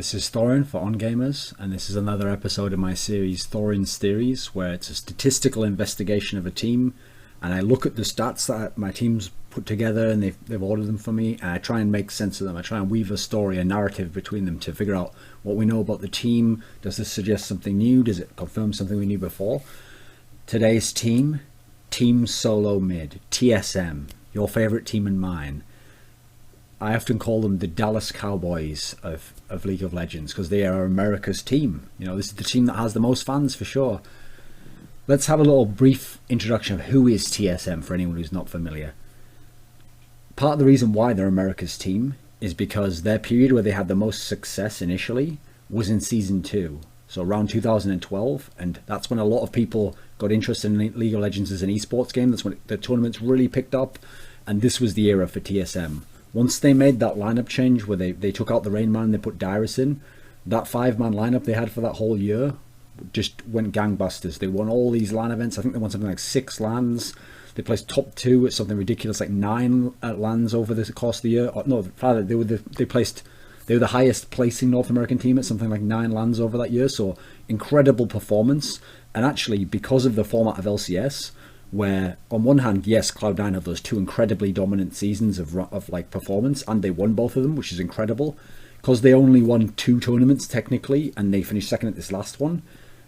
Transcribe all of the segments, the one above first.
This is Thorin for On Gamers, and this is another episode of my series Thorin Theories, where it's a statistical investigation of a team, and I look at the stats that my team's put together and they've ordered them for me, and I try and make sense of them. I try and weave a story, a narrative between them to figure out what we know about the team. Does this suggest something new? Does it confirm something we knew before? Today's team, Team Solo Mid, TSM, your favorite team and mine. I often call them the Dallas Cowboys of League of Legends because they are America's team. You know, this is the team that has the most fans for sure. Let's have a little brief introduction of who is TSM for anyone who's not familiar. Part of the reason why they're America's team is because their period where they had the most success initially was in Season 2. So around 2012, and that's when a lot of people got interested in League of Legends as an esports game. That's when the tournaments really picked up, and this was the era for TSM. Once they made that lineup change where they took out the Rain Man and they put Dyrus in, that 5-man lineup they had for that whole year just went gangbusters. They won all these LAN events. I think they won something like 6 LANs. They placed top 2 at something ridiculous like 9 LANs over the course of the year. No, rather they were the highest placing North American team at something like 9 LANs over that year. So incredible performance. And actually, because of the format of LCS, where on one hand, yes, Cloud9 have those 2 incredibly dominant seasons of like performance, and they won both of them, which is incredible, because they only won 2 tournaments technically, and they finished second at this last one.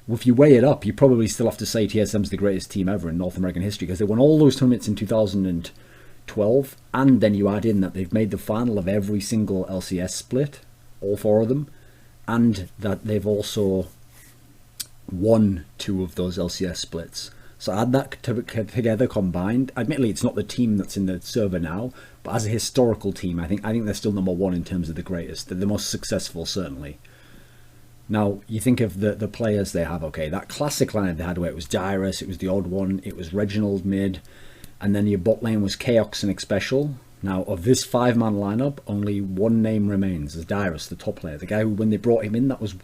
If you weigh it up, you probably still have to say TSM's the greatest team ever in North American history, because they won all those tournaments in 2012, and then you add in that they've made the final of every single LCS split, all 4 of them, and that they've also won 2 of those LCS splits. So add that together combined. Admittedly, it's not the team that's in the server now, but as a historical team, I think they're still number 1 in terms of the greatest. They're the most successful, certainly. Now, you think of the players they have. Okay, that classic lineup they had where it was Dyrus, it was the odd one, it was Reginald mid, and then your bot lane was Chaos and Xpecial. Now, of this 5-man lineup, only one name remains as Dyrus, the top player. The guy who, when they brought him in, that was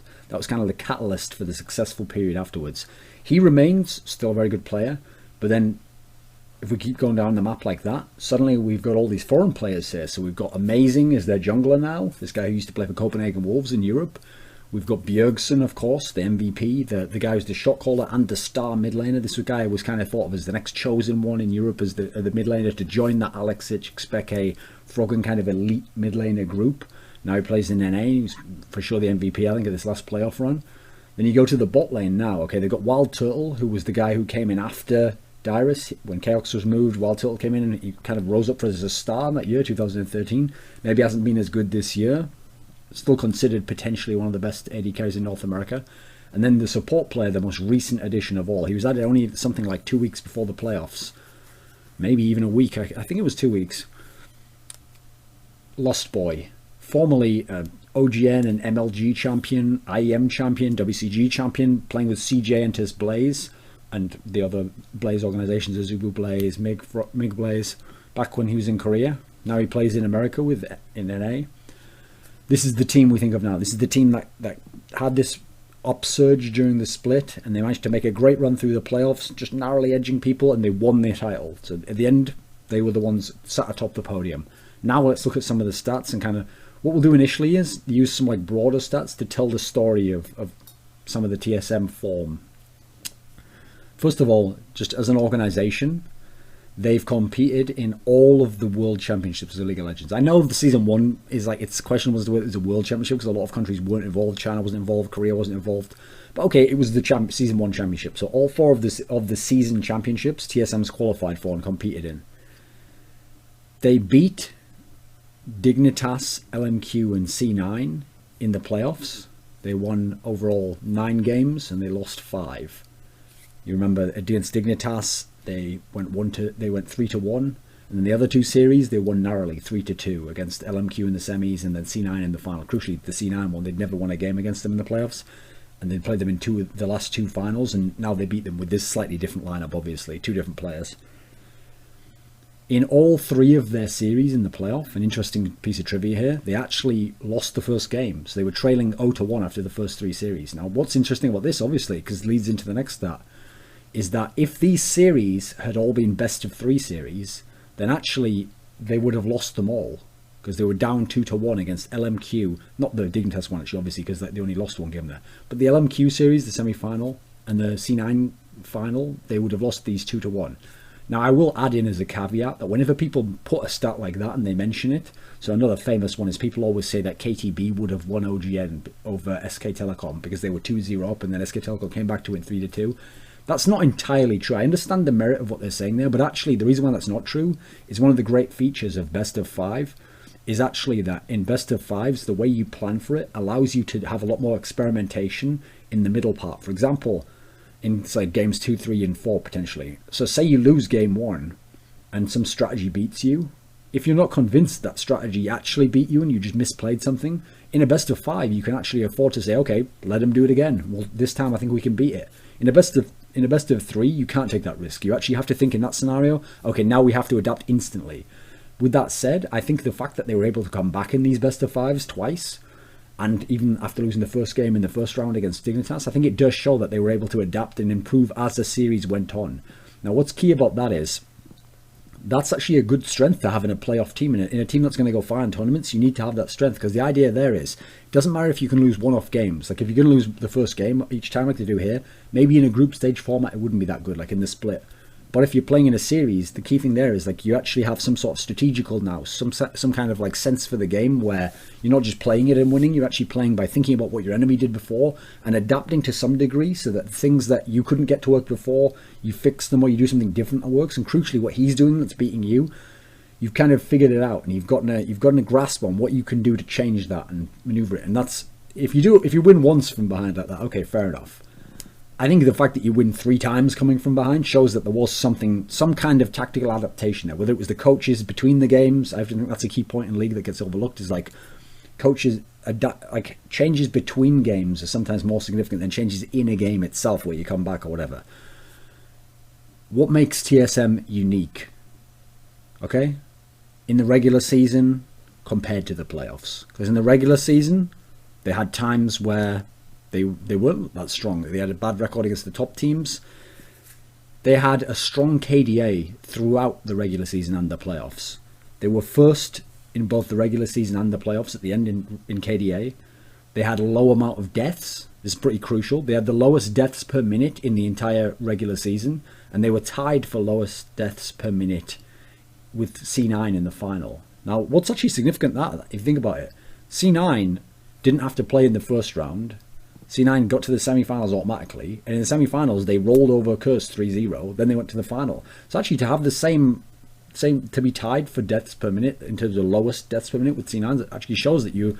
kind of the catalyst for the successful period afterwards. He remains still a very good player, but then if we keep going down the map like that, suddenly we've got all these foreign players here. So we've got Amazing as their jungler now, this guy who used to play for Copenhagen Wolves in Europe. We've got Bjergsen, of course, the MVP, the guy who's the shot caller and the star mid laner. This guy was kind of thought of as the next chosen one in Europe as the mid laner to join that Alexic, Xpeke, Froggen kind of elite mid laner group. Now he plays in NA, he's for sure the MVP, I think, of this last playoff run. Then you go to the bot lane now. Okay, they've got WildTurtle, who was the guy who came in after Dyrus. When Chaos was moved, WildTurtle came in and he kind of rose up as a star in that year, 2013. Maybe hasn't been as good this year. Still considered potentially one of the best AD carries in North America. And then the support player, the most recent addition of all. He was added only something like 2 weeks before the playoffs. Maybe even a week. I think it was 2 weeks. Lustboy. Formerly OGN and MLG champion, IEM champion, WCG champion, playing with CJ and his Blaze and the other Blaze organizations, Azubu Blaze, Mig Blaze, back when he was in Korea. Now he plays in America in NA. This is the team we think of now. This is the team that had this upsurge during the split, and they managed to make a great run through the playoffs, just narrowly edging people, and they won their title. So at the end, they were the ones sat atop the podium. Now let's look at some of the stats and kind of what we'll do initially is use some like broader stats to tell the story of some of the TSM form. First of all, just as an organization, they've competed in all of the World Championships of League of Legends. I know the Season 1 is like, it's questionable as to whether it's a World Championship because a lot of countries weren't involved. China wasn't involved, Korea wasn't involved. But okay, it was the Season 1 Championship. So all 4 of the season championships TSM's qualified for and competed in. They beat Dignitas, LMQ and C9 in the playoffs. They won overall 9 games and they lost 5. You remember against Dignitas, they went 3-1, and then the other 2 series they won narrowly 3-2 against LMQ in the semis and then C9 in the final. Crucially, the C9 one, they'd never won a game against them in the playoffs, and they played them in the last 2 finals, and now they beat them with this slightly different lineup, obviously 2 different players. In all 3 of their series in the playoff, an interesting piece of trivia here, they actually lost the first game. So they were trailing 0-1 after the first 3 series. Now, what's interesting about this, obviously, because it leads into the next stat, is that if these series had all been best of 3 series, then actually they would have lost them all. because they were down 2-1 against LMQ, not the Dignitas one actually, obviously, because they only lost one game there, but the LMQ series, the semi-final, and the C9 final, they would have lost these 2-1. Now, I will add in as a caveat that whenever people put a stat like that and they mention it, so another famous one is people always say that KTB would have won OGN over SK Telecom because they were 2-0 up and then SK Telecom came back to win 3-2. That's not entirely true. I understand the merit of what they're saying there, but actually the reason why that's not true is one of the great features of best of 5 is actually that in best of 5s, the way you plan for it allows you to have a lot more experimentation in the middle part. For example, in say games 2, 3, and 4 potentially. So say you lose game 1 and some strategy beats you. If you're not convinced that strategy actually beat you and you just misplayed something, in a best of 5 you can actually afford to say, okay, let them do it again. Well, this time I think we can beat it. In a best of 3, you can't take that risk. You actually have to think in that scenario, okay, now we have to adapt instantly. With that said, I think the fact that they were able to come back in these best of 5s twice, and even after losing the first game in the first round against Dignitas, I think it does show that they were able to adapt and improve as the series went on. Now, what's key about that is, that's actually a good strength to have in a playoff team. In a team that's going to go far in tournaments, you need to have that strength, because the idea there is, it doesn't matter if you can lose one-off games. Like, if you're going to lose the first game each time like they do here, maybe in a group stage format it wouldn't be that good, like in the split. But if you're playing in a series, the key thing there is like you actually have some sort of strategical now, some kind of like sense for the game where you're not just playing it and winning, you're actually playing by thinking about what your enemy did before and adapting to some degree so that things that you couldn't get to work before, you fix them or you do something different that works. And crucially, what he's doing that's beating you, you've kind of figured it out and you've gotten a grasp on what you can do to change that and maneuver it. And that's if you win once from behind like that, okay, fair enough. I think the fact that you win 3 times coming from behind shows that there was some kind of tactical adaptation there. Whether it was the coaches between the games, I think that's a key point in League that gets overlooked. Is like coaches changes between games are sometimes more significant than changes in a game itself, where you come back or whatever. What makes TSM unique? Okay, in the regular season compared to the playoffs, because in the regular season they had times where they weren't that strong. They had a bad record against the top teams. They had a strong KDA throughout the regular season and the playoffs. They were first in both the regular season and the playoffs at the end in KDA. They had a low amount of deaths. This is pretty crucial. They had the lowest deaths per minute in the entire regular season, and they were tied for lowest deaths per minute with C9 in the final. Now, what's actually significant that, if you think about it, C9 didn't have to play in the first round. C9 got to the semi-finals automatically, and in the semi-finals they rolled over Curse 3-0, then they went to the final. So actually to have the same to be tied for deaths per minute in terms of lowest deaths per minute with C9, it actually shows that you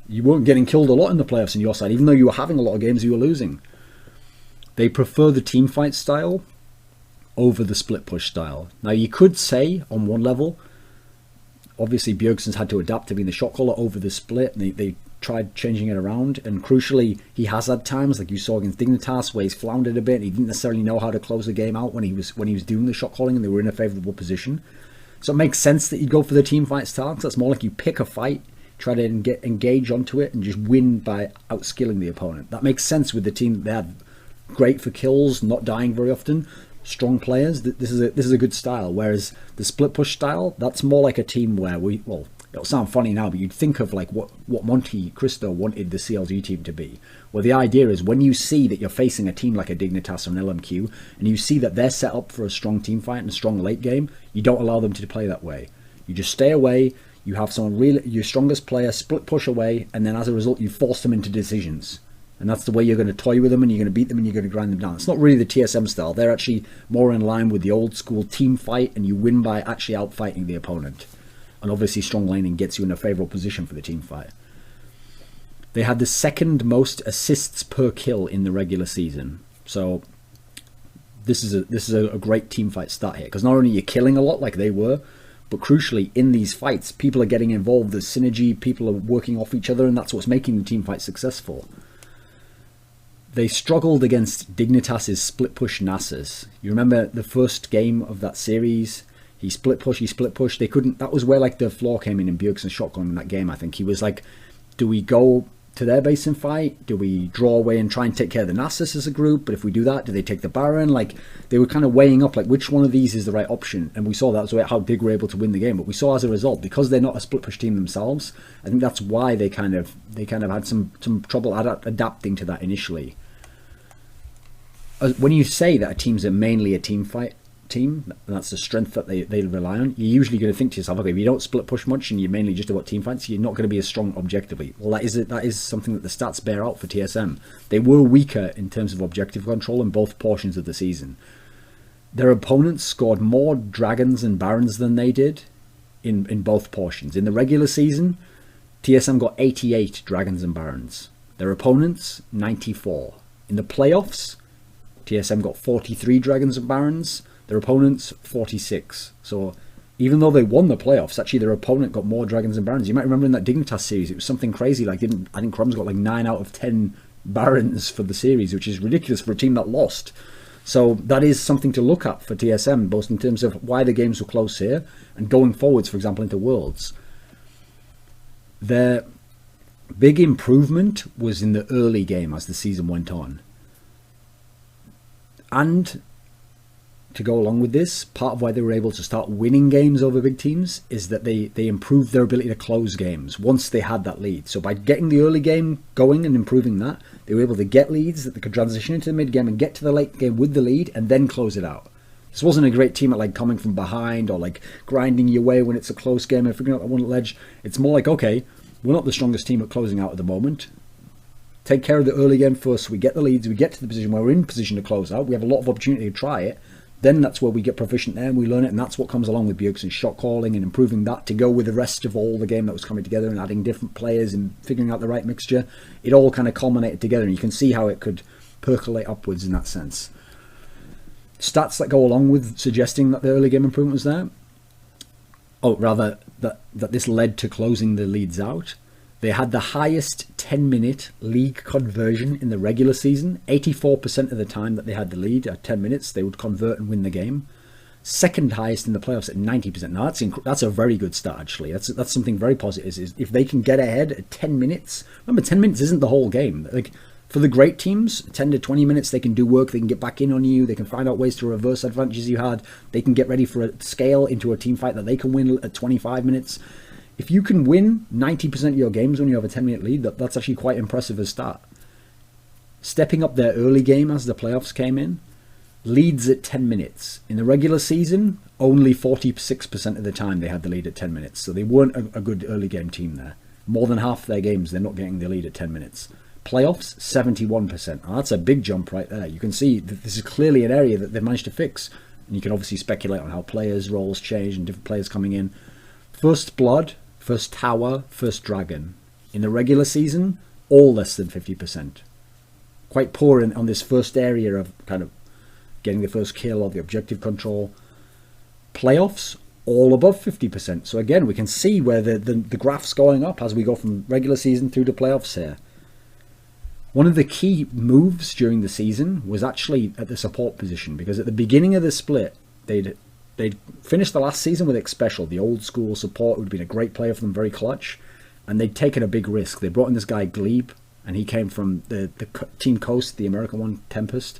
weren't getting killed a lot in the playoffs on your side, even though you were having a lot of games you were losing. They prefer the team fight style over the split push style. Now you could say on one level, obviously Bjergsen's had to adapt to being the shot caller over the split, and they tried changing it around, and crucially he has had times like you saw against Dignitas where he's floundered a bit and he didn't necessarily know how to close the game out when he was doing the shot calling and they were in a favourable position. So it makes sense that you go for the team fight style, because that's more like you pick a fight, try to engage onto it and just win by outskilling the opponent. That makes sense with the team that they had. Great for kills, not dying very often, strong players. This is a good style. Whereas the split push style, that's more like a team where it'll sound funny now, but you'd think of like what Monte Cristo wanted the CLG team to be. Well, the idea is when you see that you're facing a team like a Dignitas or an LMQ, and you see that they're set up for a strong team fight and a strong late game, you don't allow them to play that way. You just stay away, you have someone really, your strongest player, split push away, and then as a result you force them into decisions. And that's the way you're going to toy with them, and you're going to beat them, and you're going to grind them down. It's not really the TSM style. They're actually more in line with the old school team fight, and you win by actually outfighting the opponent. And obviously strong laning gets you in a favourable position for the team fight. They had the second most assists per kill in the regular season. So this is a great team fight stat here, because not only are you killing a lot like they were, but crucially in these fights people are getting involved. There's synergy, people are working off each other, and that's what's making the team fight successful. They struggled against Dignitas's split push Nasus. You remember the first game of that series? He split push. They couldn't. That was where like the flaw came in Bjergsen's shotgun in that game. I think he was like, do we go to their base and fight? Do we draw away and try and take care of the Nasus as a group? But if we do that, do they take the Baron? Like, they were kind of weighing up, like, which one of these is the right option. And we saw that was how Dig were able to win the game. But we saw as a result, because they're not a split push team themselves, I think that's why they kind of had some trouble adapting to that initially. When you say that a team's mainly a team fight team, and that's the strength that they rely on, you're usually going to think to yourself, okay, if you don't split push much and you're mainly just about team fights, you're not going to be as strong objectively. Well, that is something that the stats bear out for TSM. They were weaker in terms of objective control in both portions of the season. Their opponents scored more dragons and barons than they did in both portions. In the regular season, TSM got 88 dragons and barons. Their opponents, 94. In the playoffs, TSM got 43 dragons and barons. Their opponents, 46. So even though they won the playoffs, actually their opponent got more dragons and barons. You might remember in that Dignitas series, it was something crazy. Like, I think Crom's got like 9 out of 10 barons for the series, which is ridiculous for a team that lost. So that is something to look at for TSM, both in terms of why the games were close here and going forwards, for example, into Worlds. Their big improvement was in the early game as the season went on. And to go along with this, part of why they were able to start winning games over big teams is that they improved their ability to close games once they had that lead. So by getting the early game going and improving that, they were able to get leads that they could transition into the mid game and get to the late game with the lead and then close it out. This wasn't a great team at like coming from behind or like grinding your way when it's a close game and figuring out that one ledge. It's more like, okay, we're not the strongest team at closing out at the moment. Take care of the early game first so we get the leads, we get to the position where we're in position to close out, we have a lot of opportunity to try it. Then that's where we get proficient there and we learn it, and that's what comes along with Bjergsen's shot calling and improving that to go with the rest of all the game that was coming together and adding different players and figuring out the right mixture. It all kind of culminated together, and you can see how it could percolate upwards in that sense. Stats that go along with suggesting that the early game improvement was there, or rather that this led to closing the leads out. They had the highest 10-minute league conversion in the regular season. 84% of the time that they had the lead at 10 minutes, they would convert and win the game. Second highest in the playoffs at 90%. Now that's a very good stat, actually. That's something very positive. Is if they can get ahead at 10 minutes. Remember, 10 minutes isn't the whole game. Like, for the great teams, 10 to 20 minutes, they can do work. They can get back in on you. They can find out ways to reverse advantages you had. They can get ready for a scale into a team fight that they can win at 25 minutes. If you can win 90% of your games when you have a 10-minute lead, that's actually quite impressive as start. Stepping up their early game as the playoffs came in, leads at 10 minutes. In the regular season, only 46% of the time they had the lead at 10 minutes. So they weren't a good early game team there. More than half their games, they're not getting the lead at 10 minutes. Playoffs, 71%. Now, that's a big jump right there. You can see that this is clearly an area that they've managed to fix. And you can obviously speculate on how players' roles change and different players coming in. First Blood, First Tower, First Dragon. In the regular season, all less than 50%. Quite poor on this first area of kind of getting the first kill or the objective control. Playoffs, all above 50%. So again, we can see where the graph's going up as we go from regular season through to playoffs here. One of the key moves during the season was actually at the support position, because at the beginning of the split, they'd finished the last season with X-Special, the old school support who had been a great player for them, very clutch, and they'd taken a big risk. They brought in this guy Gleeb, and he came from the Team Coast, the American one, Tempest,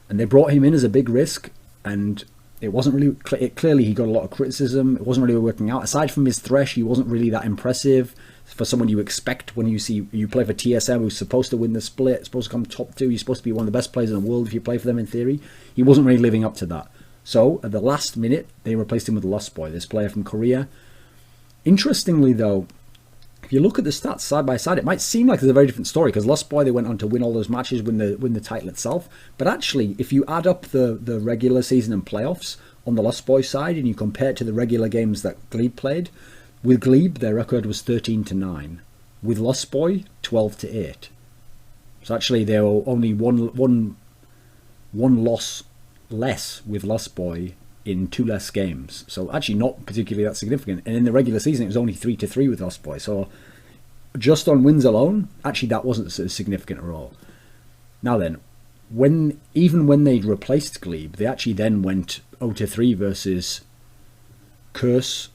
and they brought him in as a big risk, and it wasn't really, clearly he got a lot of criticism. It wasn't really working out. Aside from his thresh, he wasn't really that impressive for someone you expect when you play for TSM, who's supposed to win the split, supposed to come top 2, you're supposed to be one of the best players in the world if you play for them in theory. He wasn't really living up to that. So, at the last minute, they replaced him with Lustboy, this player from Korea. Interestingly, though, if you look at the stats side by side, it might seem like it's a very different story, because Lustboy, they went on to win all those matches, win the title itself. But actually, if you add up the regular season and playoffs on the Lustboy side, and you compare it to the regular games that Gleeb played, with Gleeb, their record was 13-9. With Lustboy, 12-8. So actually, they were only one loss less with Lustboy in 2 less games. So actually not particularly that significant. And in the regular season, it was only 3-3 with Lustboy. So just on wins alone, actually that wasn't so significant at all. Now then, even when they replaced Gleeb, they actually then went 0-3 versus Curse,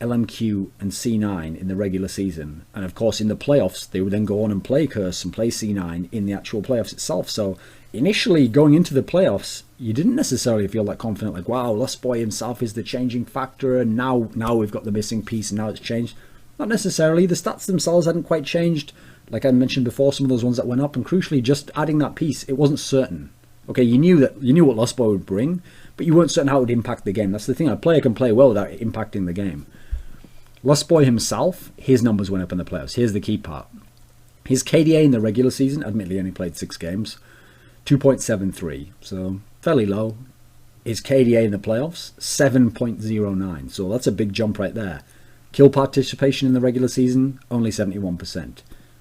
LMQ and C9 in the regular season, and of course in the playoffs they would then go on and play Curse and play C9 in the actual playoffs itself. So initially going into the playoffs, you didn't necessarily feel that confident, like, wow, Lustboy himself is the changing factor, and now we've got the missing piece and now it's changed. Not necessarily. The stats themselves hadn't quite changed. Like I mentioned before, some of those ones that went up, and crucially just adding that piece, it wasn't certain. Okay, you knew what Lustboy would bring, but you weren't certain how it would impact the game. That's the thing, a player can play well without it impacting the game. Lustboy himself, his numbers went up in the playoffs. Here's the key part. His KDA in the regular season, admittedly only played 6 games, 2.73, so fairly low. His KDA in the playoffs, 7.09, so that's a big jump right there. Kill participation in the regular season, only 71%.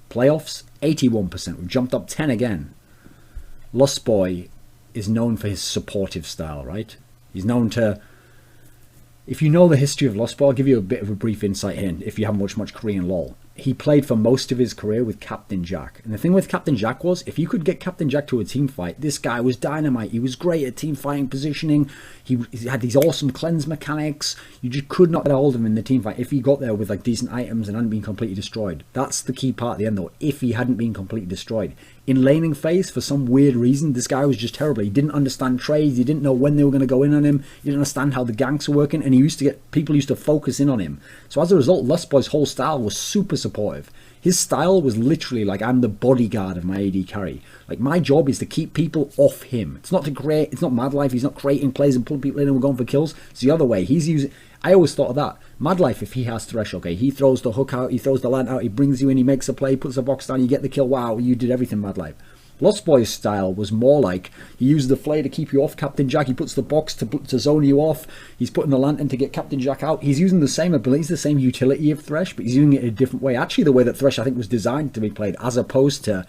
Playoffs, 81%. We've jumped up 10 again. Lustboy is known for his supportive style, right? He's known to... If you know the history of Lustboy, I'll give you a bit of a brief insight here if you haven't watched much Korean LoL. He played for most of his career with Captain Jack. And the thing with Captain Jack was, if you could get Captain Jack to a team fight, this guy was dynamite. He was great at team fighting positioning. He had these awesome cleanse mechanics. You just could not get a hold of him in the team fight if he got there with like decent items and hadn't been completely destroyed. That's the key part at the end though, if he hadn't been completely destroyed. In laning phase, for some weird reason, this guy was just terrible. He didn't understand trades. He didn't know when they were going to go in on him. He didn't understand how the ganks were working, and people used to focus in on him. So as a result, Lustboy's whole style was super supportive. His style was literally like, I'm the bodyguard of my AD carry. Like, my job is to keep people off him. It's not Mad Life. He's not creating plays and pulling people in and we're going for kills. It's the other way. I always thought of that. Mad Life, if he has Thresh, okay, he throws the hook out, he throws the land out, he brings you in, he makes a play, puts a box down, you get the kill. Wow, you did everything, Mad Life. Lustboy's style was more like, he uses the flare to keep you off Captain Jack, he puts the box to zone you off, he's putting the lantern to get Captain Jack out. He's using the same abilities, the same utility of Thresh, but he's using it in a different way. Actually, the way that Thresh, I think, was designed to be played, as opposed to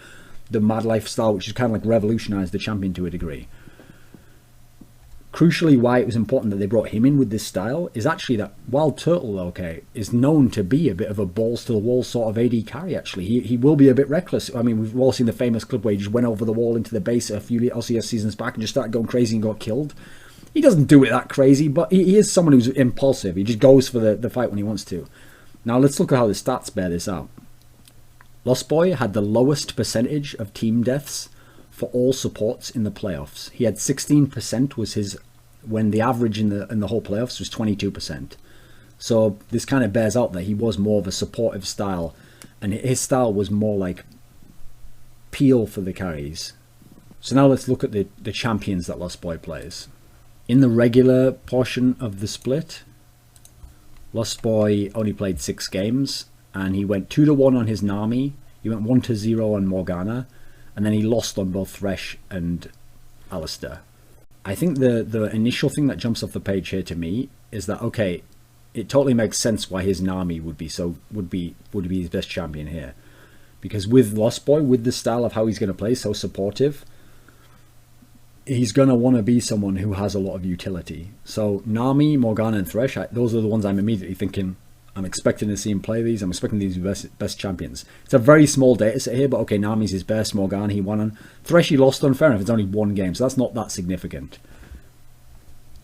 the Mad Life style, which has kind of like revolutionized the champion to a degree. Crucially, why it was important that they brought him in with this style is actually that WildTurtle, okay, is known to be a bit of a balls-to-the-wall sort of AD carry, actually. He will be a bit reckless. I mean, we've all seen the famous clip where he just went over the wall into the base a few LCS seasons back and just started going crazy and got killed. He doesn't do it that crazy, but he is someone who's impulsive. He just goes for the fight when he wants to. Now, let's look at how the stats bear this out. Lustboy had the lowest percentage of team deaths for all supports in the playoffs. He had 16% was his, when the average in the whole playoffs was 22%. So this kind of bears out that he was more of a supportive style, and his style was more like peel for the carries. So now let's look at the champions that Lustboy plays. In the regular portion of the split, Lustboy only played 6 games, and he went 2-1 on his Nami, he went 1-0 on Morgana, and then he lost on both Thresh and Alistar. I think the initial thing that jumps off the page here to me is that, okay, it totally makes sense why his Nami would be his best champion here, because with Lustboy, with the style of how he's going to play, so supportive, he's going to want to be someone who has a lot of utility. So Nami, Morgana, and Thresh, those are the ones I'm immediately thinking, I'm expecting to see him play these. I'm expecting these to be best champions. It's a very small data set here, but okay, Nami's his best, Morgana he won on. Thresh he lost on, fair enough, it's only 1 game, so that's not that significant.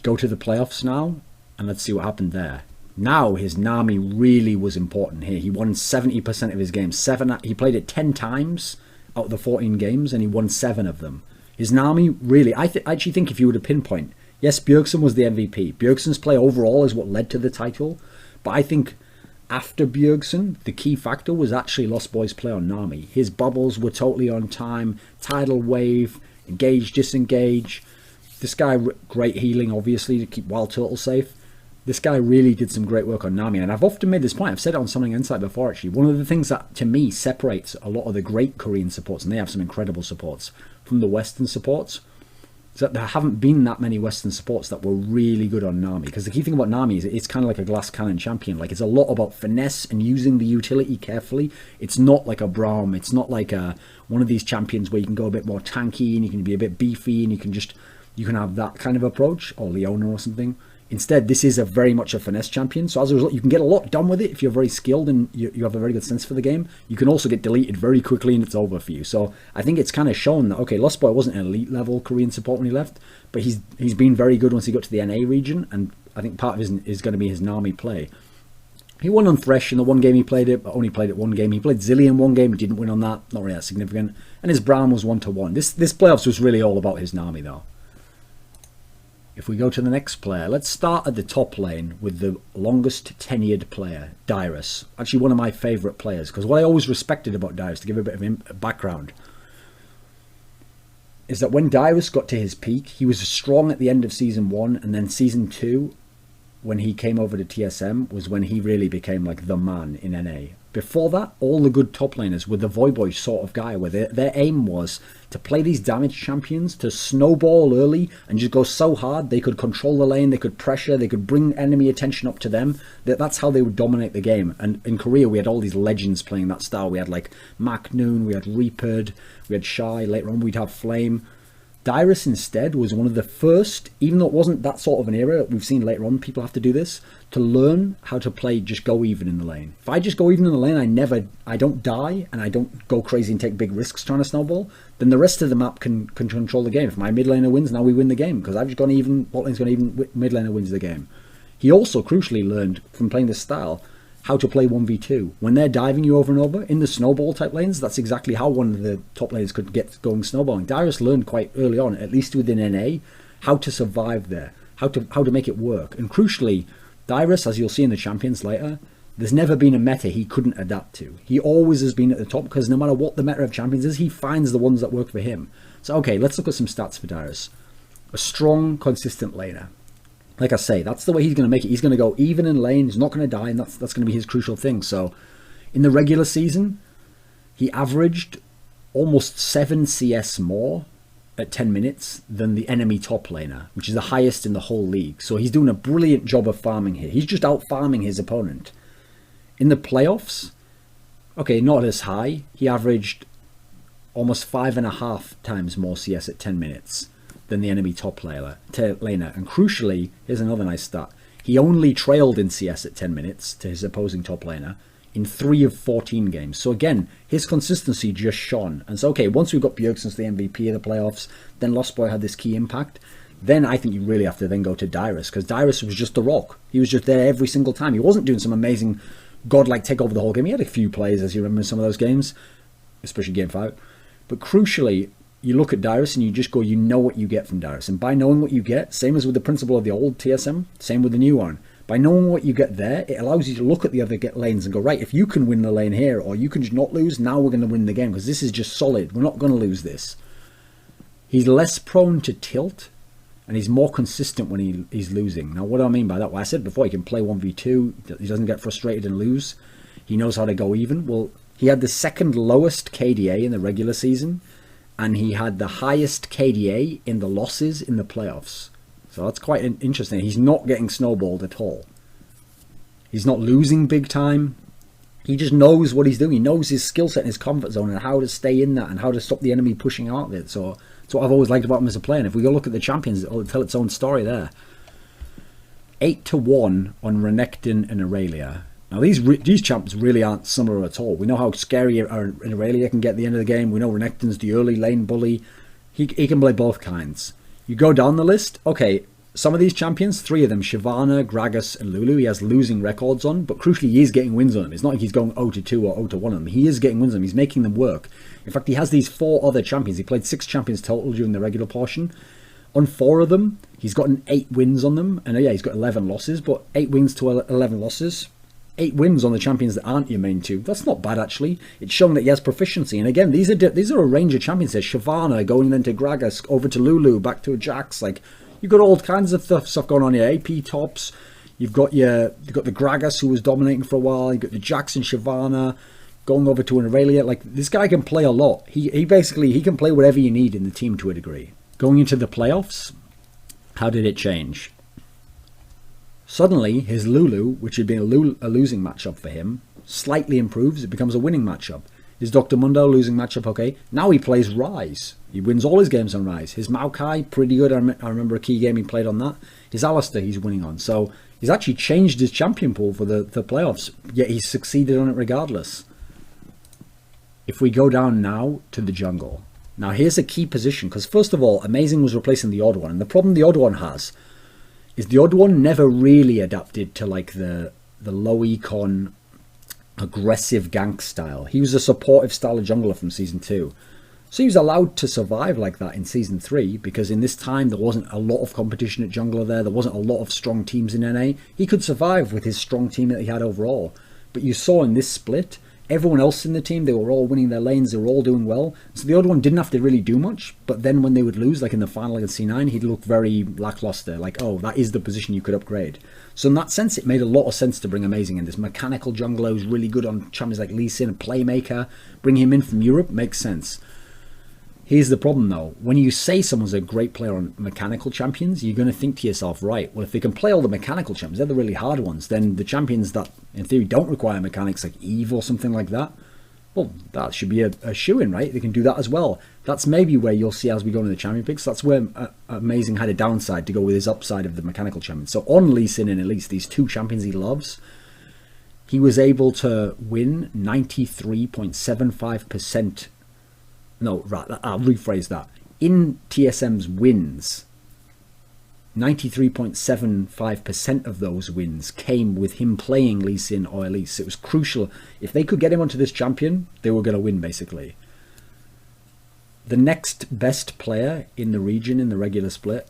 Go to the playoffs now, and let's see what happened there. Now his Nami really was important here. He won 70% of his games. He played it 10 times out of the 14 games, and he won 7 of them. His Nami, really, I actually think if you were to pinpoint, yes, Bjergsen was the MVP. Bjergsen's play overall is what led to the title, but I think after Bjergsen, the key factor was actually Lustboy's play on Nami. His bubbles were totally on time, tidal wave, engage, disengage. This guy, great healing, obviously, to keep WildTurtle safe. This guy really did some great work on Nami, and I've often made this point. I've said it on Something Insight before, actually. One of the things that, to me, separates a lot of the great Korean supports, and they have some incredible supports, from the Western supports, is that there haven't been that many Western supports that were really good on Nami. Because the key thing about Nami is it's kind of like a glass cannon champion. Like, it's a lot about finesse and using the utility carefully. It's not like a Braum. It's not like one of these champions where you can go a bit more tanky and you can be a bit beefy and you can have that kind of approach, or Leona or something. Instead, this is very much a finesse champion, so as a result, you can get a lot done with it if you're very skilled and you have a very good sense for the game. You can also get deleted very quickly and it's over for you. So I think it's kind of shown that, okay, Lustboy wasn't an elite level Korean support when he left, but he's been very good once he got to the NA region, and I think part of it is going to be his Nami play. He won on Thresh in the one game he played it, but only played it one game. He played Zilly in one game, he didn't win on that, not really that significant. And his Braum was 1-1. This playoffs was really all about his Nami though. If we go to the next player, let's start at the top lane with the longest tenured player, Dyrus. Actually one of my favourite players, because what I always respected about Dyrus, to give a bit of background, is that when Dyrus got to his peak, he was strong at the end of Season 1, and then Season 2, when he came over to TSM, was when he really became like the man in NA. Before that, all the good top laners were the Voyboy sort of guy, where their aim was to play these damage champions, to snowball early and just go so hard they could control the lane, they could pressure, they could bring enemy attention up to them. That's how they would dominate the game. And in Korea, we had all these legends playing that style. We had like Mac Noon, we had Reapered, we had Shy, later on we'd have Flame. Dyrus instead was one of the first, even though it wasn't that sort of an era, we've seen later on people have to do this, to learn how to play just go even in the lane. If I just go even in the lane, I don't die and I don't go crazy and take big risks trying to snowball, then the rest of the map can control the game. If my mid laner wins, now we win the game because I've just gone even, bot lane's gone even, mid laner wins the game. He also crucially learned from playing this style how to play 1v2. When they're diving you over and over in the snowball type lanes, that's exactly how one of the top laners could get going snowballing. Dyrus learned quite early on, at least within NA, how to survive there, how to make it work. And crucially, Dyrus, as you'll see in the champions later, there's never been a meta he couldn't adapt to. He always has been at the top because no matter what the meta of champions is, he finds the ones that work for him. So okay, let's look at some stats for Dyrus. A strong, consistent laner. Like I say, that's the way he's going to make it. He's going to go even in lane. He's not going to die, and that's going to be his crucial thing. So, in the regular season, he averaged almost 7 CS more at 10 minutes than the enemy top laner, which is the highest in the whole league. So he's doing a brilliant job of farming here. He's just out farming his opponent. In the playoffs, okay, not as high. He averaged almost 5.5 times more CS at 10 minutes. Than the enemy top laner. And crucially, here's another nice stat. He only trailed in CS at 10 minutes to his opposing top laner in 3 of 14 games. So again, his consistency just shone. And so, okay, once we've got Bjergsen the MVP of the playoffs, then Lustboy had this key impact, then I think you really have to then go to Dyrus, because Dyrus was just the rock. He was just there every single time. He wasn't doing some amazing godlike take over the whole game. He had a few plays, as you remember in some of those games, especially Game 5. But crucially, you look at Dyrus and you just go, you know what you get from Dyrus. And by knowing what you get, same as with the principle of the old TSM, same with the new one. By knowing what you get there, it allows you to look at the other lanes and go, right, if you can win the lane here, or you can just not lose, now we're going to win the game, because this is just solid. We're not going to lose this. He's less prone to tilt, and he's more consistent when he's losing. Now, what do I mean by that? Well, I said before, he can play 1v2. He doesn't get frustrated and lose. He knows how to go even. Well, he had the second lowest KDA in the regular season, and he had the highest KDA in the losses in the playoffs. So that's quite interesting. He's not getting snowballed at all. He's not losing big time. He just knows what he's doing. He knows his skill set and his comfort zone and how to stay in that and how to stop the enemy pushing out of it. So that's what I've always liked about him as a player. And if we go look at the champions, it'll tell its own story there. 8-1 on Renekton and Aurelia. Now, these champs really aren't similar at all. We know how scary Aurelia can get at the end of the game. We know Renekton's the early lane bully. He can play both kinds. You go down the list, okay, some of these champions, 3 of them, Shyvana, Gragas, and Lulu, he has losing records on, but crucially, he is getting wins on them. It's not like he's going 0-2 or 0-1 on them. He is getting wins on them. He's making them work. In fact, he has these 4 other champions. He played 6 champions total during the regular portion. On 4 of them, he's gotten 8 wins on them. And yeah, he's got 11 losses, but 8 wins to 11 losses. 8 wins on the champions that aren't your main 2. That's not bad, actually. It's showing that he has proficiency. And again, these are a range of champions. There's Shyvana going then to Gragas, over to Lulu, back to a Jax. Like, you've got all kinds of stuff going on here. AP tops. You've got the Gragas, who was dominating for a while. You've got the Jax and Shyvana going over to an Aurelia. Like, this guy can play a lot. He basically can play whatever you need in the team to a degree. Going into the playoffs, how did it change? Suddenly, his Lulu, which had been a losing matchup for him, slightly improves. It becomes a winning matchup. His Dr. Mundo losing matchup, okay. Now he plays Ryze. He wins all his games on Ryze. His Maokai, pretty good. I remember a key game he played on that. His Alistair, he's winning on. So he's actually changed his champion pool for the playoffs, yet he's succeeded on it regardless. If we go down now to the jungle. Now here's a key position, because first of all, Amazing was replacing the Odd One. And the problem the Odd One has is the Odd One never really adapted to like the the low econ, aggressive gank style. He was a supportive style of jungler from Season 2. So he was allowed to survive like that in Season 3, because in this time there wasn't a lot of competition at jungler there. There wasn't a lot of strong teams in NA. He could survive with his strong team that he had overall. But you saw in this split, everyone else in the team, they were all winning their lanes, they were all doing well. So the other one didn't have to really do much, but then when they would lose, like in the final against C9, he'd look very lackluster, like, oh, that is the position you could upgrade. So in that sense, it made a lot of sense to bring Amazing in. This mechanical jungler who's really good on champions like Lee Sin, a playmaker. Bring him in from Europe makes sense. Here's the problem though, when you say someone's a great player on mechanical champions, you're going to think to yourself, right, well if they can play all the mechanical champions, they're the really hard ones, then the champions that in theory don't require mechanics like Eve or something like that, well that should be a shoo-in, right? They can do that as well. That's maybe where you'll see as we go into the champion picks, that's where Amazing had a downside to go with his upside of the mechanical champions. So on Lee Sin and Elise, these two champions he loves, he was able to win 93.75%. No, right, I'll rephrase that. In TSM's wins, 93.75% of those wins came with him playing Lee Sin or Elise. It was crucial. If they could get him onto this champion, they were going to win, basically. The next best player in the region in the regular split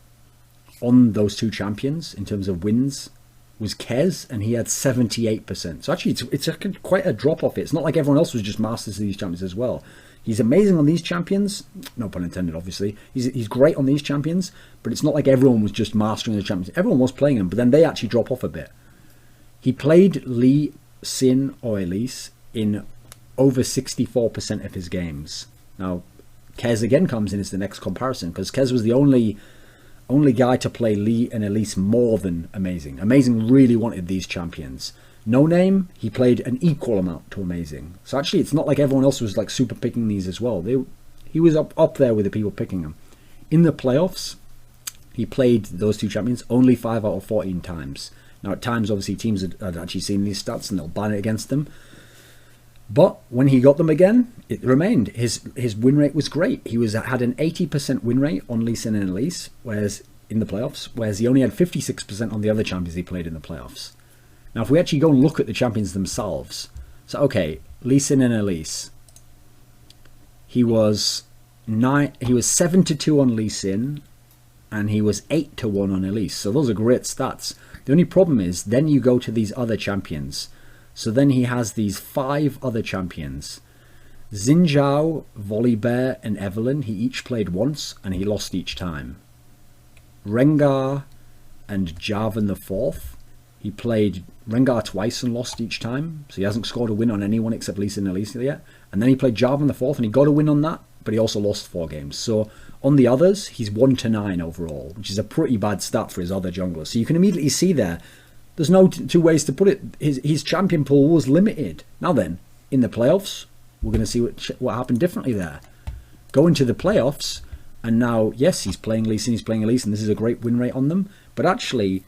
on those two champions in terms of wins was Kez, and he had 78%. So actually, it's quite a drop off. It's not like everyone else was just masters of these champions as well. He's amazing on these champions, no pun intended obviously, he's great on these champions, but it's not like everyone was just mastering the champions. Everyone was playing them, but then they actually drop off a bit. He played Lee Sin or Elise in over 64% of his games. Now, Kez again comes in as the next comparison, because Kez was the only guy to play Lee and Elise more than Amazing. Amazing really wanted these champions. No Name, he played an equal amount to Amazing. So actually, it's not like everyone else was like super picking these as well. He was up there with the people picking them. In the playoffs, he played those two champions only 5 out of 14 times. Now at times, obviously, teams had actually seen these stats and they'll ban it against them. But when he got them again, it remained. His win rate was great. He had an 80% win rate on Lee Sin and Elise, whereas in the playoffs, whereas he only had 56% on the other champions he played in the playoffs. Now, if we actually go and look at the champions themselves, so okay, Lee Sin and Elise, he was 7-2 on Lee Sin, and he was 8-1 on Elise. So those are great stats. The only problem is, then you go to these other champions. So then he has these 5 other champions. Xin Zhao, Volibear, and Evelyn, he each played once, and he lost each time. Rengar and Jarvan the 4th, he played Rengar twice and lost each time, so he hasn't scored a win on anyone except Lee Sin and Elise yet. And then he played Jarvan the 4th, and he got a win on that, but he also lost 4 games. So on the others, he's 1-9 overall, which is a pretty bad stat for his other junglers. So you can immediately see there, there's no two ways to put it. His champion pool was limited. Now then, in the playoffs, we're going to see what happened differently there. Go into the playoffs, and now, yes, he's playing Lee Sin, he's playing Elise, and this is a great win rate on them. But actually,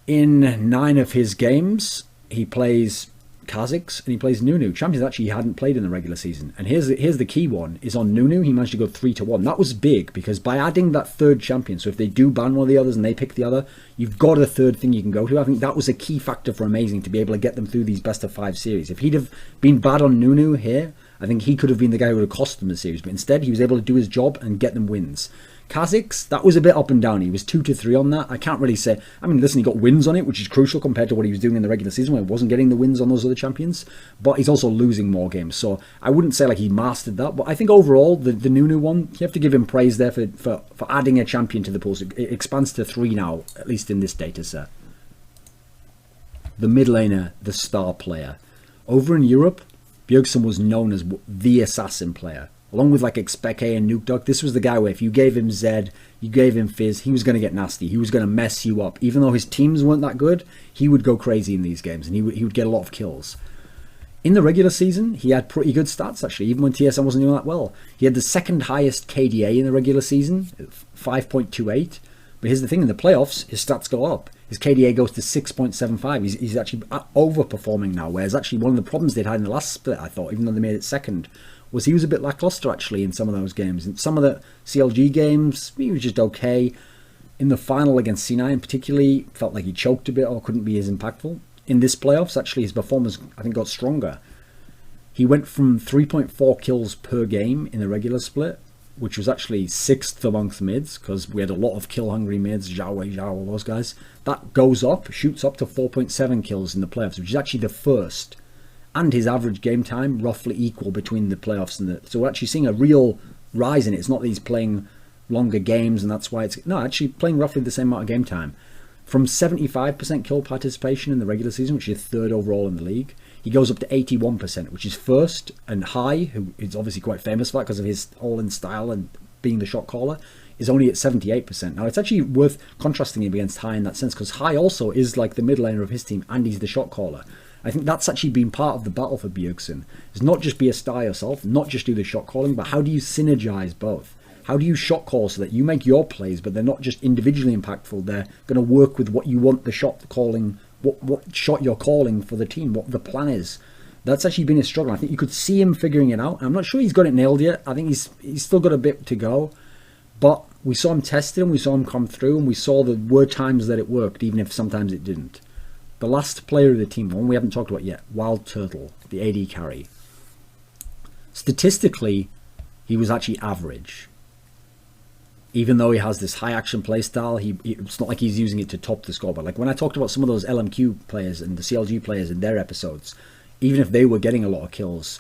in 9 of his games, he plays Kha'Zix and he plays Nunu. Champions actually he hadn't played in the regular season. And here's the key one, is on Nunu, he managed to go 3-1. That was big, because by adding that third champion, so if they do ban one of the others and they pick the other, you've got a third thing you can go to. I think that was a key factor for Amazing to be able to get them through these best of 5 series. If he'd have been bad on Nunu here, I think he could have been the guy who would have cost them the series. But instead, he was able to do his job and get them wins. Kha'Zix, that was a bit up and down. He was 2-3 on that. I can't really say. I mean, listen, he got wins on it, which is crucial compared to what he was doing in the regular season, where he wasn't getting the wins on those other champions. But he's also losing more games. So I wouldn't say like he mastered that. But I think overall, the Nunu one, you have to give him praise there for adding a champion to the pool. So it expands to 3 now, at least in this data set. The mid laner, the star player. Over in Europe, Bjergsen was known as the assassin player. Along with like Expeke and Nuke Dog, this was the guy where if you gave him Zed, you gave him Fizz, he was going to get nasty. He was going to mess you up. Even though his teams weren't that good, he would go crazy in these games and he would get a lot of kills. In the regular season, he had pretty good stats actually, even when TSM wasn't doing that well. He had the second highest KDA in the regular season, 5.28. But here's the thing, in the playoffs, his stats go up. His KDA goes to 6.75. He's actually overperforming now, whereas actually one of the problems they'd had in the last split, I thought, even though they made it second, was he was a bit lackluster actually in some of those games. In some of the CLG games, he was just okay. In the final against C9 particularly, felt like he choked a bit or couldn't be as impactful. in this playoffs, actually, his performance, I think, got stronger. He went from 3.4 kills per game in the regular split, which was actually 6th amongst mids, because we had a lot of kill-hungry mids, Zhao, all those guys. That goes up, shoots up to 4.7 kills in the playoffs, which is actually the first. And his average game time roughly equal between the playoffs and the... So we're actually seeing a real rise in it. It's not that he's playing longer games and that's why it's... No, actually playing roughly the same amount of game time. From 75% kill participation in the regular season, which is 3rd overall in the league, he goes up to 81%, which is 1st, and High, who is obviously quite famous for that because of his all-in style and being the shot caller, is only at 78%. Now, it's actually worth contrasting him against High in that sense, because High also is like the mid laner of his team, and he's the shot caller. I think that's actually been part of the battle for Bjergsen. It's not just be a star yourself, not just do the shot calling, but how do you synergize both? How do you shot call so that you make your plays, but they're not just individually impactful, they're going to work with what you want the shot calling, what shot you're calling for the team, what the plan is. That's actually been a struggle. I think you could see him figuring it out. I'm not sure he's got it nailed yet. I think he's still got a bit to go. But we saw him test it and we saw him come through and we saw there were times that it worked, even if sometimes it didn't. The last player of the team, one we haven't talked about yet, WildTurtle, the AD carry. Statistically, he was actually average. Even though he has this high action playstyle, it's not like he's using it to top the score. But like when I talked about some of those LMQ players and the CLG players in their episodes, even if they were getting a lot of kills,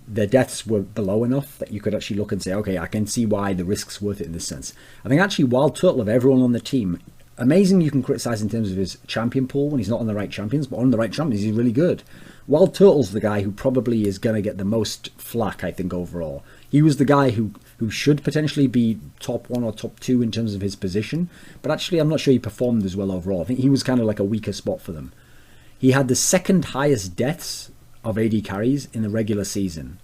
their deaths were below enough that you could actually look and say, okay, I can see why the risk's worth it in this sense. I think actually WildTurtle, of everyone on the team, amazing you can criticize in terms of his champion pool when he's not on the right champions, but on the right champions he's really good. WildTurtle's the guy who probably is going to get the most flack, I think, overall. He was the guy who should potentially be top 1 or top 2 in terms of his position, but actually I'm not sure he performed as well overall. I think he was kind of like a weaker spot for them. He had the 2nd highest deaths of AD carries in the regular season,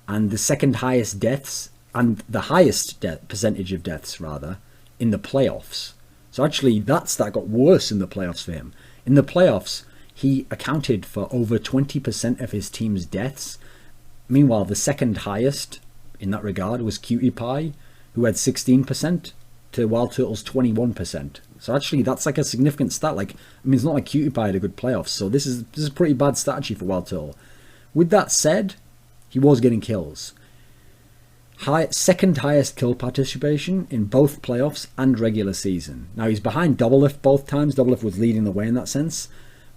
and the 2nd highest deaths, and the highest percentage of deaths, rather, in the playoffs. So actually that got worse in the playoffs for him. In the playoffs, he accounted for over 20% of his team's deaths. Meanwhile, the 2nd highest in that regard was Cutie Pie, who had 16% to WildTurtle's 21%. So actually, that's like a significant stat. Like, I mean, it's not like Cutie Pie had a good playoffs, so this is a pretty bad stat actually for WildTurtle. With that said, he was getting kills. 2nd highest kill participation in both playoffs and regular season. Now he's behind Doublelift both times. Doublelift was leading the way in that sense,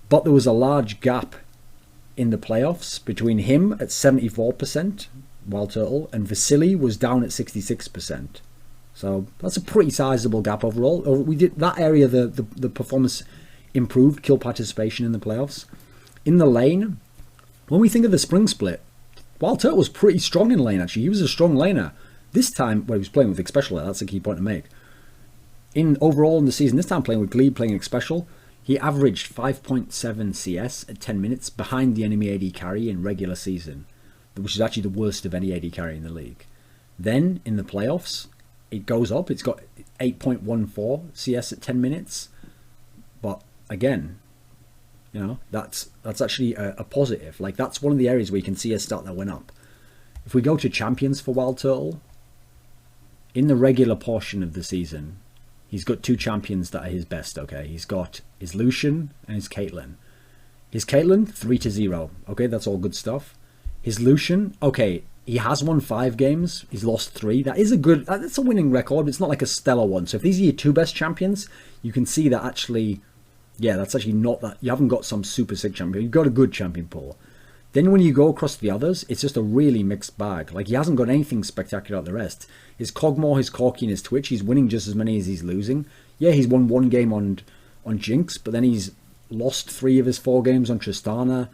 but there was a large gap in the playoffs between him at 74%, WildTurtle, and Vasily was down at 66%. So that's a pretty sizable gap overall. We did that area, the performance improved, kill participation in the playoffs. In the lane, when we think of the spring split, WildTurtle was pretty strong in lane actually. He was a strong laner. This time, well, he was playing with X-Special, that's a key point to make. Overall in the season, this time playing with Gleeb, playing X-Special, he averaged 5.7 CS at 10 minutes behind the enemy AD carry in regular season, which is actually the worst of any AD carry in the league. Then, in the playoffs, it goes up. It's got 8.14 CS at 10 minutes. But, again, you know, that's actually a positive. Like, that's one of the areas where you can see a stat that went up. If we go to champions for WildTurtle, in the regular portion of the season, he's got 2 champions that are his best, okay? He's got his Lucian and his Caitlyn. His Caitlyn, 3-0. Okay, that's all good stuff. His Lucian, okay, he has won 5 games. He's lost 3. That's a winning record, but it's not like a stellar one. So if these are your 2 best champions, you can see that actually, yeah, that's actually not that. You haven't got some super sick champion. You've got a good champion pool. Then when you go across the others, it's just a really mixed bag. Like, he hasn't got anything spectacular at the rest. His Cogmore, his Corki, and his Twitch, he's winning just as many as he's losing. Yeah, he's won 1 game on Jinx, but then he's lost 3 of his 4 games on Tristana.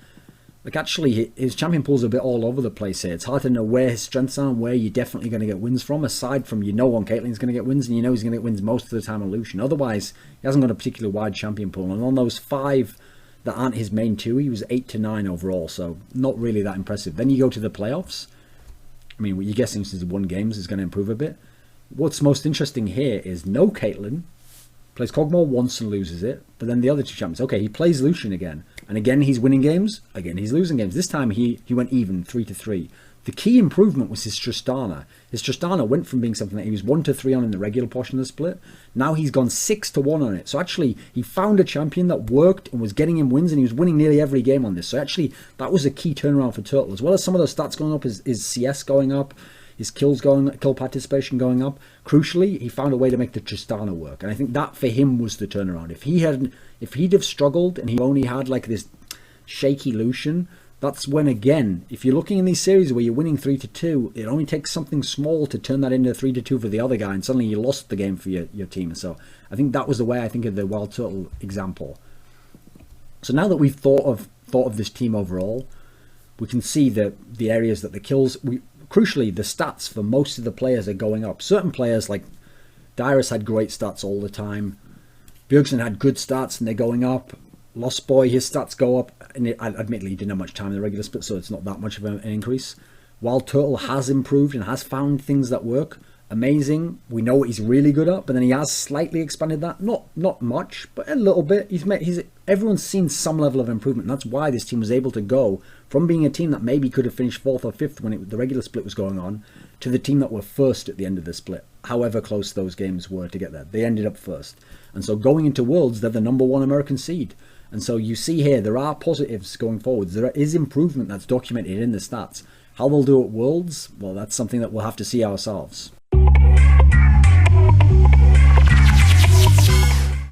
Like, actually, his champion pool's a bit all over the place here. It's hard to know where his strengths are and where you're definitely going to get wins from, aside from on Caitlyn's going to get wins, and he's going to get wins most of the time on Lucian. Otherwise, he hasn't got a particularly wide champion pool. And on those 5 that aren't his main 2, he was 8-9 overall, so not really that impressive. Then you go to the playoffs. I mean, you're guessing since he's won games is going to improve a bit. What's most interesting here is no Caitlyn, plays Cogmore once and loses it, but then the other 2 champions, okay, he plays Lucian again, and again he's winning games, again he's losing games. This time he went even, 3-3. The key improvement was his Tristana. His Tristana went from being something that he was 1-3 on in the regular portion of the split. Now he's gone 6-1 on it. So actually, he found a champion that worked and was getting him wins, and he was winning nearly every game on this. So actually, that was a key turnaround for Turtle. As well as some of those stats going up, his CS going up, his kill participation going up. Crucially, he found a way to make the Tristana work. And I think that for him was the turnaround. If he'd have struggled and he only had like this shaky Lucian, that's when, again, if you're looking in these series where you're winning 3-2, it only takes something small to turn that into 3-2 for the other guy, and suddenly you lost the game for your team. So I think that was the way I think of the WildTurtle example. So now that we've thought of this team overall, we can see that the areas that the kills, crucially, the stats for most of the players are going up. Certain players like Dyrus had great stats all the time. Bjergsen had good stats and they're going up. Lustboy, his stats go up, and admittedly he didn't have much time in the regular split, so it's not that much of an increase. WildTurtle has improved and has found things that work. Amazing. We know what he's really good at, but then he has slightly expanded that. Not much, but a little bit. Everyone's seen some level of improvement, and that's why this team was able to go from being a team that maybe could have finished 4th or 5th when the regular split was going on, to the team that were first at the end of the split. However close those games were to get there, they ended up first. And so going into Worlds, they're the #1 American seed. And so you see here, there are positives going forwards. There is improvement that's documented in the stats. How they'll do at Worlds, well, that's something that we'll have to see ourselves.